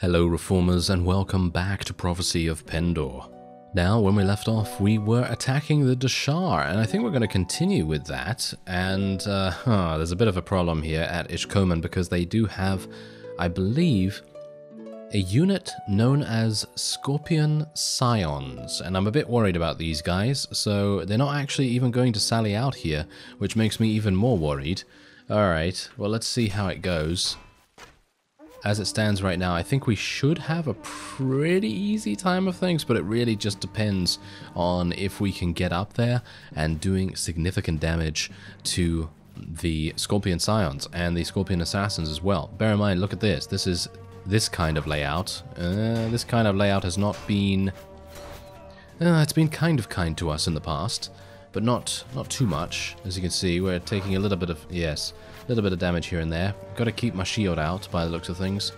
Hello Reformers and welcome back to Prophecy of Pendor. Now, when we left off, we were attacking the Dashar, and I think we're going to continue with that. And there's a bit of a problem here at Ishkomen because they do have, I believe, a unit known as Scorpion Scions, and I'm a bit worried about these guys, so they're not actually even going to sally out here, which makes me even more worried. Alright, well let's see how it goes. As it stands right now, I think we should have a pretty easy time of things, but it really just depends on if we can get up there and doing significant damage to the Scorpion Scions and the Scorpion Assassins as well. Bear in mind, look at this. This is this kind of layout. This kind of layout has not been... it's been kind to us in the past, but not too much. As you can see, we're taking a little bit of... yes, a little bit of damage here and there. Got to keep my shield out by the looks of things.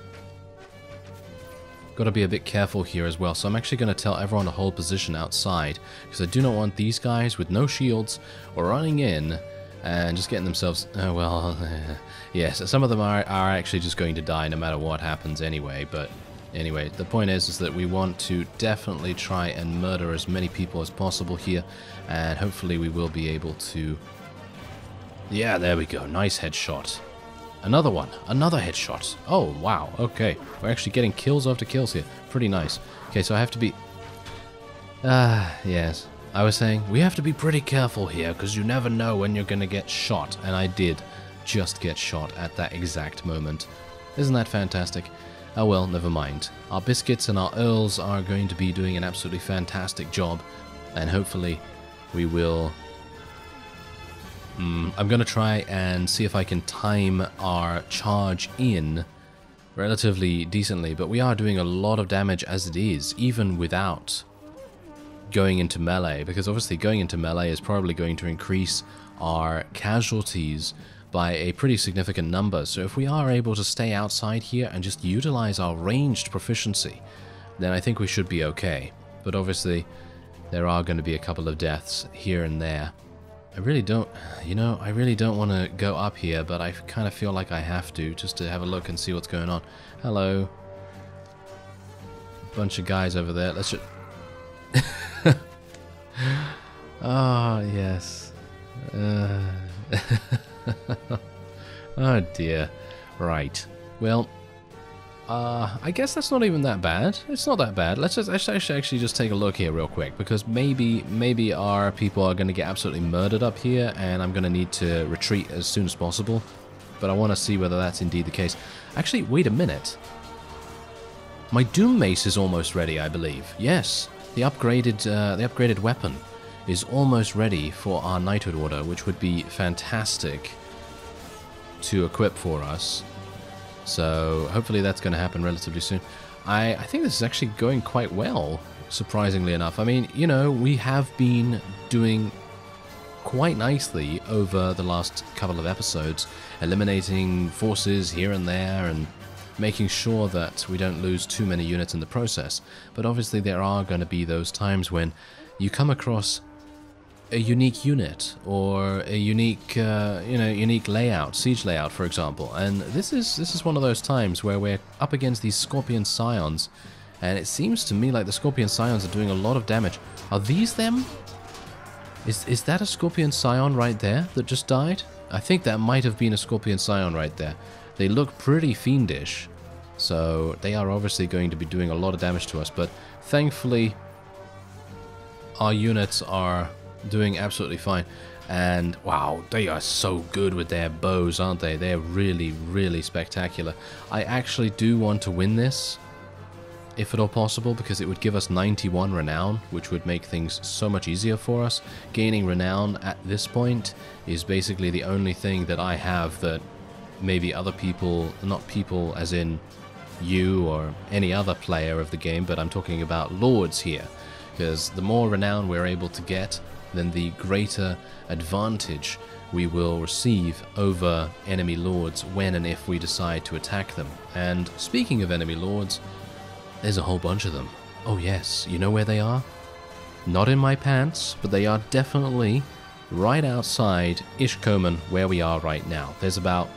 Got to be a bit careful here as well. So I'm actually going to tell everyone to hold position outside, because I do not want these guys with no shields or running in and just getting themselves... yes, some of them are actually just going to die no matter what happens anyway. But anyway, the point is that we want to definitely try and murder as many people as possible here, and hopefully we will be able to... yeah, there we go. Nice headshot. Another one. Another headshot. Oh, wow. Okay. We're actually getting kills after kills here. Pretty nice. Okay, so I have to be... yes. I was saying, we have to be pretty careful here, because you never know when you're going to get shot. And I did just get shot at that exact moment. Isn't that fantastic? Oh well, never mind. Our biscuits and our earls are going to be doing an absolutely fantastic job. And hopefully we will... I'm going to try and see if I can time our charge in relatively decently, but we are doing a lot of damage as it is, even without going into melee, because obviously going into melee is probably going to increase our casualties by a pretty significant number. So if we are able to stay outside here and just utilize our ranged proficiency, then I think we should be okay. But obviously there are going to be a couple of deaths here and there. I really don't, I really don't want to go up here, but I kind of feel like I have to, just to have a look and see what's going on. Hello. Bunch of guys over there. Let's just... oh, yes. Oh, dear. Right. Well... I guess that's not even that bad. It's not that bad. Let's just actually just take a look here real quick, because maybe our people are going to get absolutely murdered up here, and I'm going to need to retreat as soon as possible. But I want to see whether that's indeed the case. Actually, wait a minute. My Doom Mace is almost ready, I believe. Yes, the upgraded weapon is almost ready for our Knighthood Order, which would be fantastic to equip for us. So hopefully that's going to happen relatively soon. I think this is actually going quite well, surprisingly enough. I mean, we have been doing quite nicely over the last couple of episodes, eliminating forces here and there and making sure that we don't lose too many units in the process. But obviously there are going to be those times when you come across a unique unit or a unique unique layout, siege layout for example, and this is one of those times where we're up against these Scorpion Scions, and it seems to me like the Scorpion Scions are doing a lot of damage. Are these them? Is that a Scorpion Scion right there that just died? I think that might have been a Scorpion Scion right there. They look pretty fiendish, so they are obviously going to be doing a lot of damage to us, but thankfully our units are doing absolutely fine. And wow, they are so good with their bows, aren't they? They're really, really spectacular. I actually do want to win this, if at all possible, because it would give us 91 renown, which would make things so much easier for us. Gaining renown at this point is basically the only thing that I have that maybe other people, not people as in you or any other player of the game, but I'm talking about lords here, because the more renown we're able to get, then the greater advantage we will receive over enemy lords when and if we decide to attack them. And speaking of enemy lords, there's a whole bunch of them. Oh yes, you know where they are? Not in my pants, but they are definitely right outside Ishkomen, where we are right now. There's about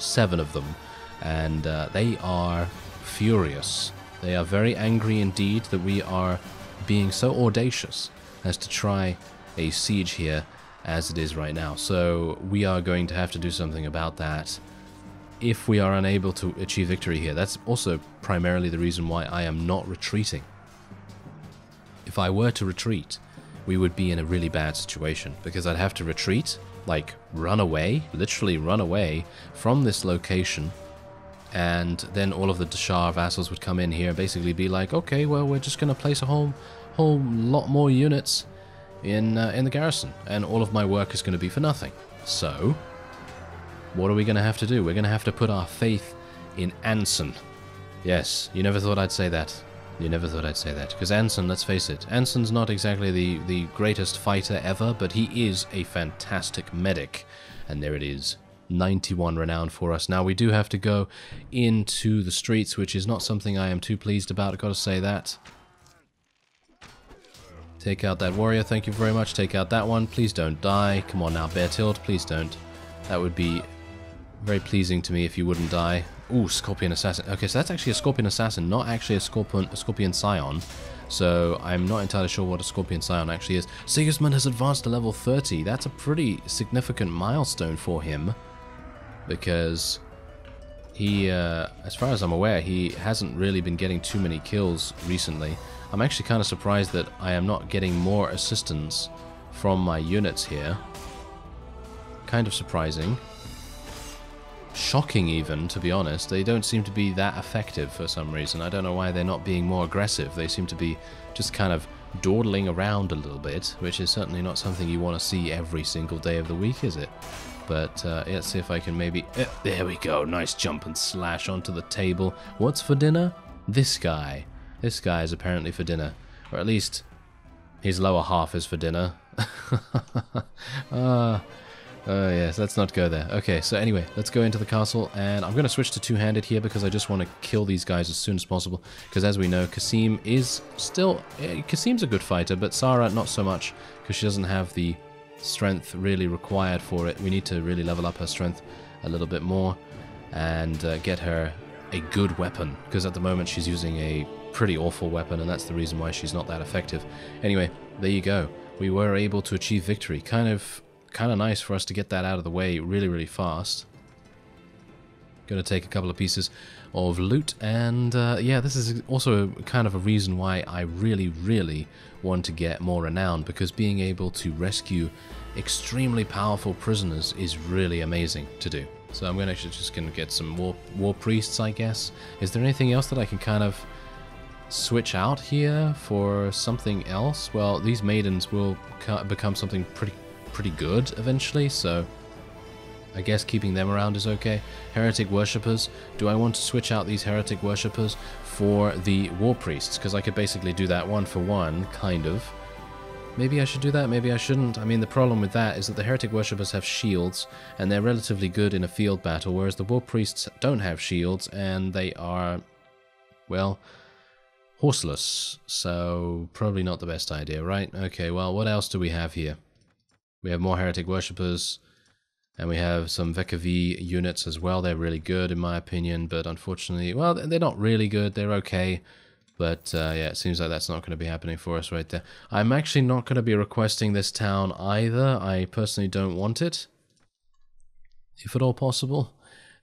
7 of them, and they are furious. They are very angry indeed that we are being so audacious as to try a siege here as it is right now. So we are going to have to do something about that if we are unable to achieve victory here. That's also primarily the reason why I am not retreating. If I were to retreat, we would be in a really bad situation, because I'd have to retreat, like run away, literally run away from this location, and then all of the Dashar vassals would come in here and basically be like, okay, well, we're just going to place a whole lot more units in the garrison, and all of my work is going to be for nothing. So, what are we going to have to do? We're going to have to put our faith in Anson. Yes, you never thought I'd say that. You never thought I'd say that. Because Anson, let's face it, Anson's not exactly the greatest fighter ever, but he is a fantastic medic. And there it is. 91 renown for us. Now, we do have to go into the streets, which is not something I am too pleased about, I've got to say that. Take out that warrior, thank you very much. Take out that one. Please don't die. Come on now, Beartilde, please don't. That would be very pleasing to me if you wouldn't die. Ooh, Scorpion Assassin. Okay, so that's actually a Scorpion Assassin, not actually a Scorpion Scion. So I'm not entirely sure what a Scorpion Scion actually is. Sigismund has advanced to level 30. That's a pretty significant milestone for him, because he, as far as I'm aware, he hasn't really been getting too many kills recently. I'm actually kind of surprised that I am not getting more assistance from my units here. Kind of surprising. Shocking even, to be honest. They don't seem to be that effective for some reason. I don't know why they're not being more aggressive. They seem to be just kind of dawdling around a little bit, which is certainly not something you want to see every single day of the week, is it? But let's see if I can maybe... there we go, nice jump and slash onto the table. What's for dinner? This guy. This guy is apparently for dinner. Or at least his lower half is for dinner. Yes, let's not go there. Okay, so anyway, let's go into the castle, and I'm going to switch to two-handed here because I just want to kill these guys as soon as possible, because as we know, Kasim is still... Kasim's a good fighter, but Sarah not so much, because she doesn't have the strength really required for it. We need to really level up her strength a little bit more and get her a good weapon, because at the moment she's using a pretty awful weapon, and that's the reason why she's not that effective. Anyway, there you go. We were able to achieve victory. Kind of nice for us to get that out of the way really fast. Gonna take a couple of pieces of loot, and yeah, this is also kind of a reason why I really want to get more renown, because being able to rescue extremely powerful prisoners is really amazing to do. So I'm just gonna get some war priests, I guess. Is there anything else that I can kind of switch out here for something else? Well, these maidens will become something pretty good eventually, so I guess keeping them around is okay. Heretic worshippers. Do I want to switch out these heretic worshippers for the war priests? Because I could basically do that one for one, kind of. Maybe I should do that, maybe I shouldn't. I mean, the problem with that is that the heretic worshippers have shields, and they're relatively good in a field battle, whereas the war priests don't have shields, and they are, well, horseless. So probably not the best idea, right? Okay, well, what else do we have here? We have more heretic worshippers, and we have some Vekavi units as well. They're really good in my opinion, but unfortunately, well, they're not really good, they're okay. But yeah, it seems like that's not going to be happening for us right there. I'm actually not going to be requesting this town either. I personally don't want it, if at all possible.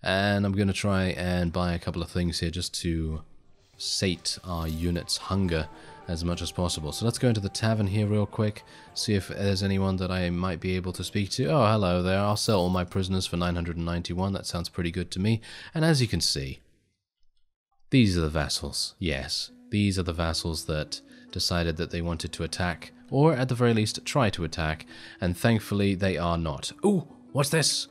And I'm going to try and buy a couple of things here just to sate our unit's hunger as much as possible. So let's go into the tavern here real quick, see if there's anyone that I might be able to speak to. Oh, hello there. I'll sell all my prisoners for 991. That sounds pretty good to me. And as you can see, these are the vassals. Yes, these are the vassals that decided that they wanted to attack, or at the very least try to attack, and thankfully they are not. Ooh, what's this?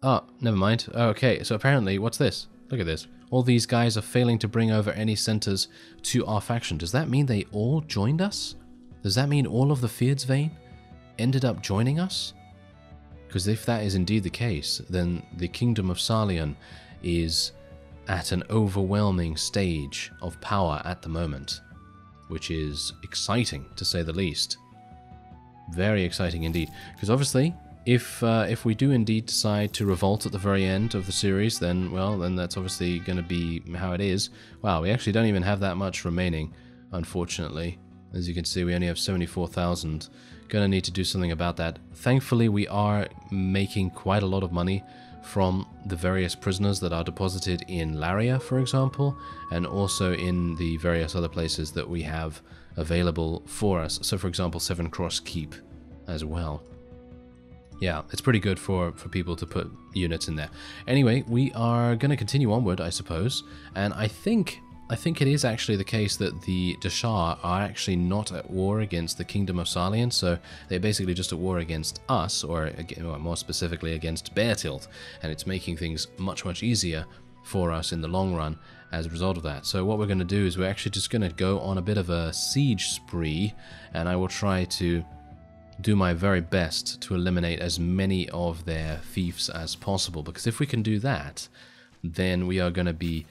Oh, never mind. Oh, okay, so apparently, what's this? Look at this. All these guys are failing to bring over any centers to our faction. Does that mean they all joined us? Does that mean all of the Fyhrrsvein ended up joining us? Because if that is indeed the case, then the Kingdom of Sarleon is at an overwhelming stage of power at the moment, which is exciting to say the least. Very exciting indeed. Because obviously, if we do indeed decide to revolt at the very end of the series, then, well, then that's obviously going to be how it is. Wow, we actually don't even have that much remaining, unfortunately. As you can see, we only have 74,000. Gonna need to do something about that. Thankfully, we are making quite a lot of money from the various prisoners that are deposited in Laria, for example, and also in the various other places that we have available for us. So, for example, Seven Cross Keep as well. Yeah, it's pretty good for people to put units in there. Anyway, we are going to continue onward, I suppose, and I think it is actually the case that the Dashar are actually not at war against the Kingdom of Salian, so they're basically just at war against us, or more specifically against Beartilde, and it's making things much, much easier for us in the long run as a result of that. So what we're going to do is we're actually just going to go on a bit of a siege spree, and I will try to do my very best to eliminate as many of their fiefs as possible, because if we can do that, then we are going to be,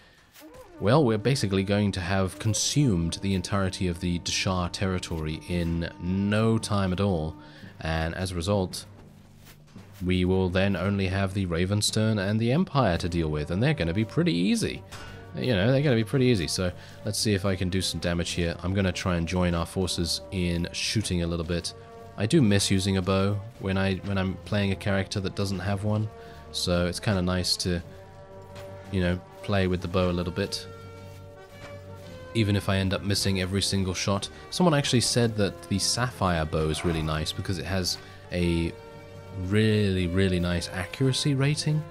well, we're basically going to have consumed the entirety of the Dashar territory in no time at all, and as a result, we will then only have the Ravenstern and the Empire to deal with, and they're going to be pretty easy. You know, they're going to be pretty easy, so let's see if I can do some damage here. I'm going to try and join our forces in shooting a little bit. I do miss using a bow when I'm playing a character that doesn't have one, so it's kind of nice to, you know, play with the bow a little bit, even if I end up missing every single shot. Someone actually said that the Sapphire bow is really nice because it has a really, really nice accuracy rating.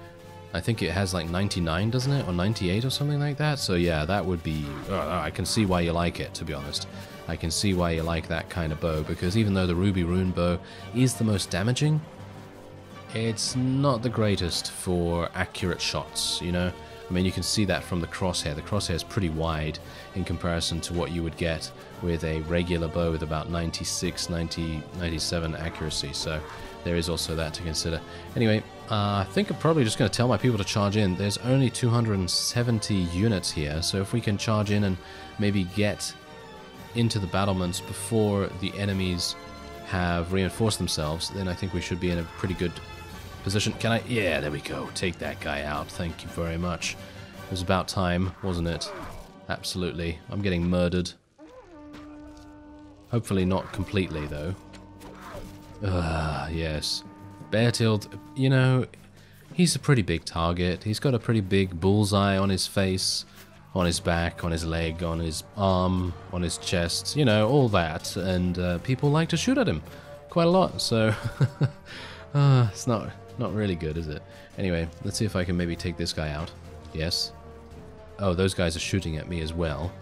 I think it has like 99, doesn't it? Or 98 or something like that. So yeah, that would be... I can see why you like it, to be honest. I can see why you like that kind of bow, because even though the Ruby Rune bow is the most damaging, it's not the greatest for accurate shots, you know? I mean, you can see that from the crosshair. The crosshair is pretty wide in comparison to what you would get with a regular bow with about 96, 90, 97 accuracy. So there is also that to consider. Anyway, I think I'm probably just going to tell my people to charge in. There's only 270 units here, so if we can charge in and maybe get into the battlements before the enemies have reinforced themselves, then I think we should be in a pretty good position. Can I? Yeah, there we go. Take that guy out. Thank you very much. It was about time, wasn't it? Absolutely. I'm getting murdered. Hopefully not completely, though. Yes. Beartilde, you know, he's a pretty big target. He's got a pretty big bullseye on his face, on his back, on his leg, on his arm, on his chest, you know, all that. And people like to shoot at him quite a lot, so it's not really good, is it? Anyway, let's see if I can maybe take this guy out. Yes. Oh, those guys are shooting at me as well.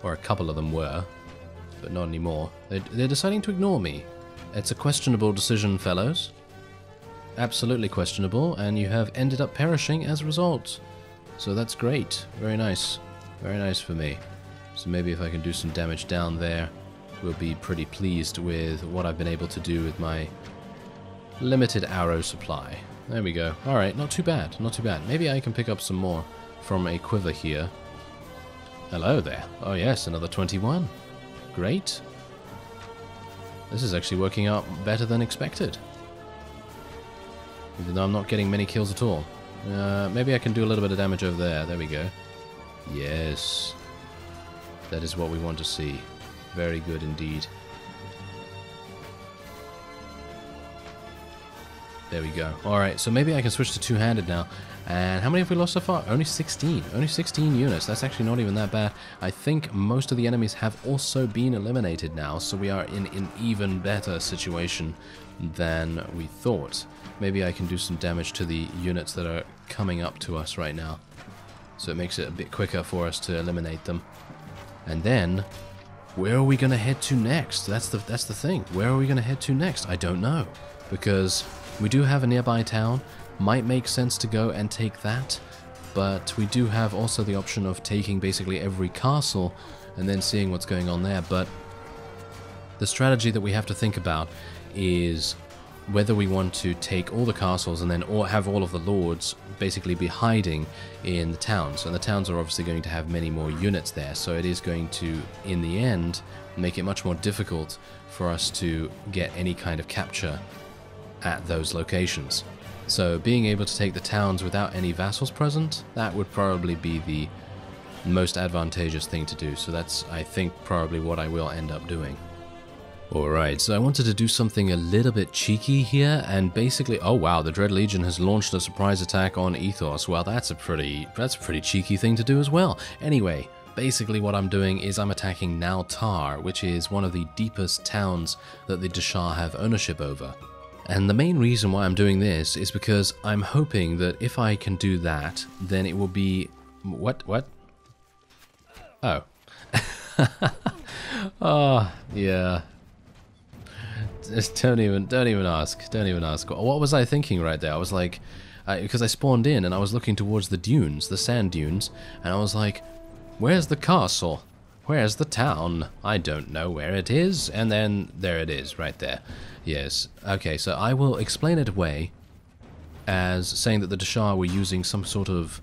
Or a couple of them were, but not anymore. They're deciding to ignore me. It's a questionable decision, fellows. Absolutely questionable, and you have ended up perishing as a result. So that's great. Very nice. Very nice for me. So maybe if I can do some damage down there, we'll be pretty pleased with what I've been able to do with my limited arrow supply. There we go. Alright, not too bad. Not too bad. Maybe I can pick up some more from a quiver here. Hello there. Oh yes, another 21. Great. This is actually working out better than expected. Even though I'm not getting many kills at all. Maybe I can do a little bit of damage over there. There we go. Yes. That is what we want to see. Very good indeed. There we go. Alright, so maybe I can switch to two-handed now. And how many have we lost so far? Only 16. Only 16 units. That's actually not even that bad. I think most of the enemies have also been eliminated now, so we are in an even better situation than we thought. Maybe I can do some damage to the units that are coming up to us right now, so it makes it a bit quicker for us to eliminate them. And then, where are we going to head to next? That's the thing. Where are we going to head to next? I don't know, because we do have a nearby town. Might make sense to go and take that, but we do have also the option of taking basically every castle and then seeing what's going on there. But the strategy that we have to think about is whether we want to take all the castles and then have all of the lords basically be hiding in the towns. And the towns are obviously going to have many more units there, so it is going to, in the end, make it much more difficult for us to get any kind of capture at those locations. So being able to take the towns without any vassals present, that would probably be the most advantageous thing to do. So that's, I think, probably what I will end up doing. Alright, so I wanted to do something a little bit cheeky here, and basically, oh wow, the Dread Legion has launched a surprise attack on Ethos. Well, that's a pretty cheeky thing to do as well. Anyway, basically what I'm doing is I'm attacking Nautar, which is one of the deepest towns that the Deshar have ownership over. And the main reason why I'm doing this is because I'm hoping that if I can do that, then it will be... What? Oh. Oh, yeah. Just don't even ask. Don't even ask. What was I thinking right there? I was like, because I spawned in and I was looking towards the dunes, the sand dunes, and I was like, where's the castle? Where's the town? I don't know where it is. And then there it is, right there. Yes. Okay, so I will explain it away as saying that the Deshar were using some sort of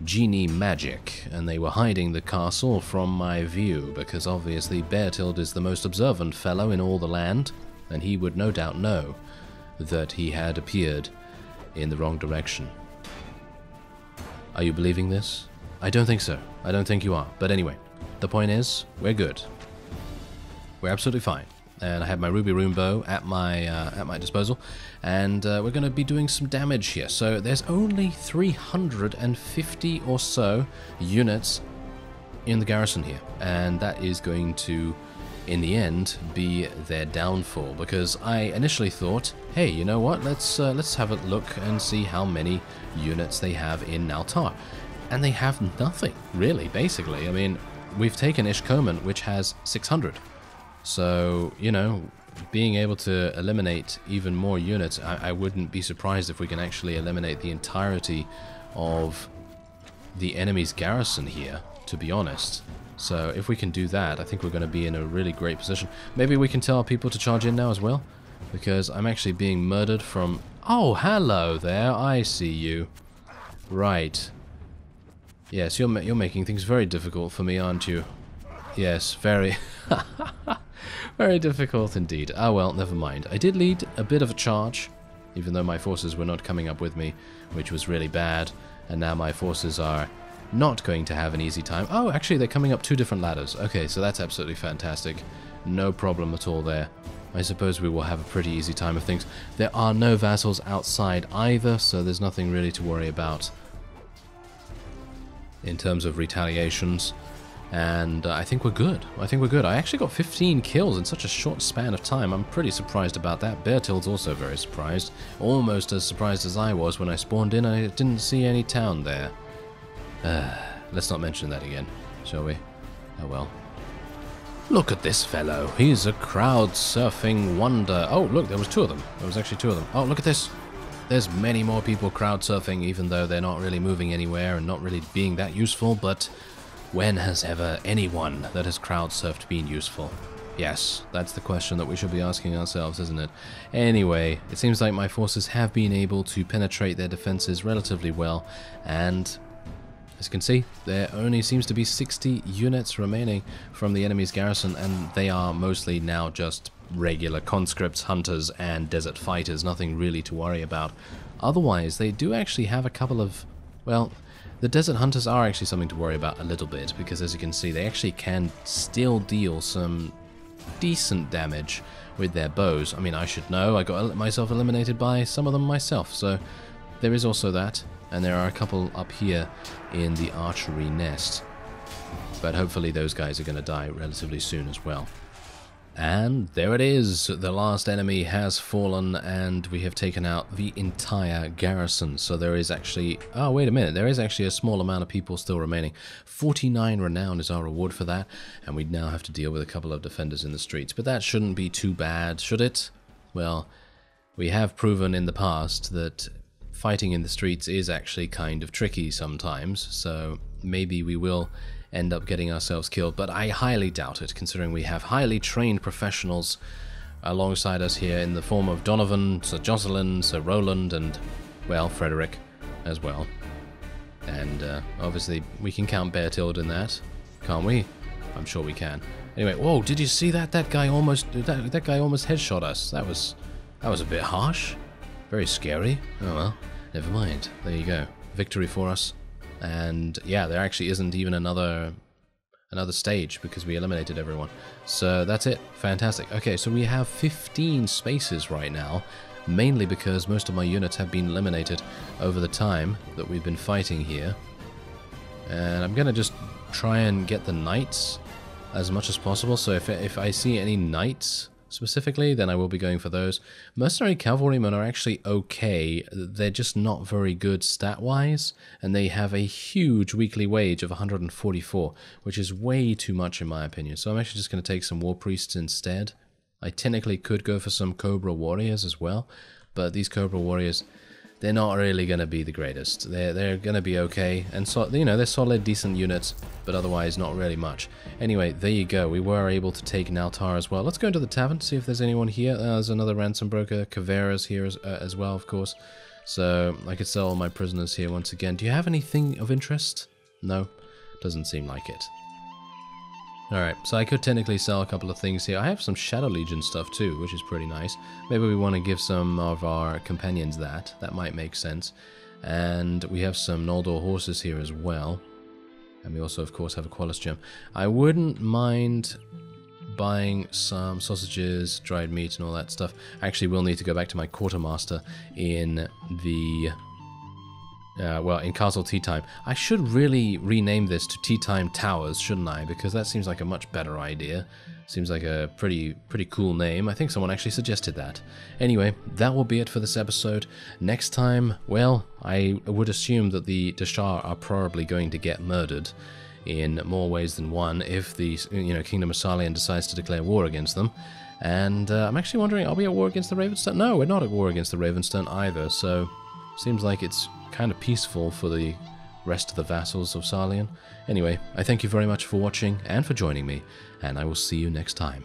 genie magic, and they were hiding the castle from my view, because obviously Beartilde is the most observant fellow in all the land, and he would no doubt know that he had appeared in the wrong direction. Are you believing this? I don't think so. I don't think you are. But anyway, the point is, we're good. We're absolutely fine. And I have my Ruby Rune Bow at my disposal, and we're going to be doing some damage here. So there's only 350 or so units in the garrison here, and that is going to, in the end, be their downfall, because I initially thought, hey, you know what, let's have a look and see how many units they have in Nautar. And they have nothing, really, basically. I mean, we've taken Ishkomen, which has 600. So, you know, being able to eliminate even more units, I wouldn't be surprised if we can actually eliminate the entirety of the enemy's garrison here, to be honest. So if we can do that, I think we're going to be in a really great position. Maybe we can tell people to charge in now as well, because I'm actually being murdered from... Oh, hello there, I see you. Right. Yes, you're making things very difficult for me, aren't you? Yes, very... very difficult indeed. Ah, well, never mind. I did lead a bit of a charge, even though my forces were not coming up with me, which was really bad. And now my forces are not going to have an easy time. Oh, actually, they're coming up 2 different ladders. Okay, so that's absolutely fantastic. No problem at all there. I suppose we will have a pretty easy time of things. There are no vassals outside either, so there's nothing really to worry about in terms of retaliations. And I think we're good. I think we're good. I actually got 15 kills in such a short span of time. I'm pretty surprised about that. Beartilde's also very surprised. Almost as surprised as I was when I spawned in and I didn't see any town there. Let's not mention that again, shall we? Oh well. Look at this fellow. He's a crowd surfing wonder. Oh, look, there was 2 of them. There was actually 2 of them. Oh, look at this. There's many more people crowd surfing, even though they're not really moving anywhere and not really being that useful, but... when has ever anyone that has crowd surfed been useful? Yes, that's the question that we should be asking ourselves, isn't it? Anyway, it seems like my forces have been able to penetrate their defenses relatively well, and as you can see, there only seems to be 60 units remaining from the enemy's garrison, and they are mostly now just regular conscripts, hunters, and desert fighters, nothing really to worry about. Otherwise, they do actually have a couple of, well... the desert hunters are actually something to worry about a little bit, because as you can see, they actually can still deal some decent damage with their bows. I mean, I should know, I got myself eliminated by some of them myself, so there is also that, and there are a couple up here in the archery nest. But hopefully those guys are going to die relatively soon as well. And there it is, the last enemy has fallen, and we have taken out the entire garrison. So there is actually, oh wait a minute, there is actually a small amount of people still remaining. 49 renown is our reward for that, and we now have to deal with a couple of defenders in the streets. But that shouldn't be too bad, should it? Well, we have proven in the past that fighting in the streets is actually kind of tricky sometimes, so maybe we will end up getting ourselves killed, but I highly doubt it, considering we have highly trained professionals alongside us here in the form of Donovan, Sir Jocelyn, Sir Roland, and, well, Frederick as well. And obviously we can count Beartilde in that, can't we? I'm sure we can. Anyway, whoa, did you see that? That guy almost headshot us. That was a bit harsh. Very scary. Oh well, never mind. There you go. Victory for us. And yeah, there actually isn't even another stage because we eliminated everyone. So that's it. Fantastic. Okay, so we have 15 spaces right now, mainly because most of my units have been eliminated over the time that we've been fighting here. And I'm gonna just try and get the knights as much as possible. So if I see any knights specifically, then I will be going for those. Mercenary cavalrymen are actually okay. They're just not very good stat-wise, and they have a huge weekly wage of 144, which is way too much in my opinion. So I'm actually just going to take some war priests instead. I technically could go for some Cobra warriors as well, but these Cobra warriors, they're not really going to be the greatest. They're going to be okay, and so, you know, they're solid, decent units, but otherwise not really much. Anyway, there you go. We were able to take Naltar as well. Let's go into the tavern, see if there's anyone here. There's another ransom broker. Kavera's here as well, of course. So I could sell all my prisoners here once again. Do you have anything of interest? No? Doesn't seem like it. Alright, so I could technically sell a couple of things here. I have some Shadow Legion stuff too, which is pretty nice. Maybe we want to give some of our companions that. That might make sense. And we have some Noldor horses here as well. And we also, of course, have a Qualis gem. I wouldn't mind buying some sausages, dried meat, and all that stuff. Actually, we'll need to go back to my quartermaster in the... well, in Castle Tea Time. I should really rename this to Tea Time Towers, shouldn't I? Because that seems like a much better idea. Seems like a pretty cool name. I think someone actually suggested that. Anyway, that will be it for this episode. Next time, well, I would assume that the Dashar are probably going to get murdered in more ways than one if the Kingdom of Sarlian decides to declare war against them. And I'm actually wondering, are we at war against the Ravenstone? No, we're not at war against the Ravenstone either, so seems like it's kind of peaceful for the rest of the vassals of Sarlian. Anyway, I thank you very much for watching and for joining me, and I will see you next time.